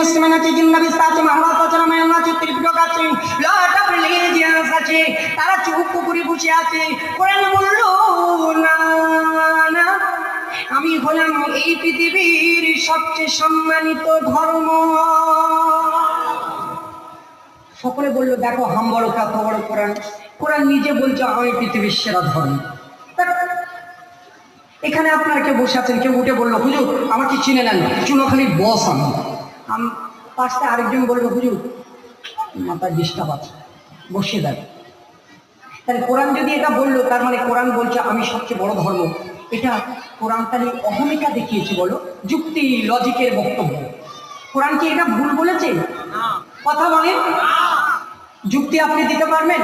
মুসলিমান আছে, জিন্নাবিস আছে, মহাভারত আছে, রামায়ণ আছে, ত্রিপিটক আছে, লট অফ রিলিজিয়ান্স আছে, তারা চুপ করে বসে আছে। কোরআন বলল না না, আমি হলাম এই পৃথিবীর সবচেয়ে সম্মানিত ধর্ম। সকলে বলল দেখো হাম বড় কত বড় কোরআন। কোরআন নিজে বলছে আমি পৃথিবীর সেরা ধর্ম। এখানে আপনারা কেউ বসে আছেন, কেউ উঠে বললো হুজুর আমাকে চিনে নেন, চুনোখালির বস আমি। পাশে আরেকজন বললো হুজুর মাথায় ডিস্টার্ব আছে, বসিয়ে দেন। তাহলে কোরআন যদি এটা বললো, তার মানে কোরআন বলছে আমি সবচেয়ে বড় ধর্ম। এটা কোরআন তাহলে অহমিকা দেখিয়েছে বলো, যুক্তি লজিকের বক্তব্য। কোরআন কি এটা ভুল বলেছে? কথা বলেন, যুক্তি আপনি দিতে পারবেন?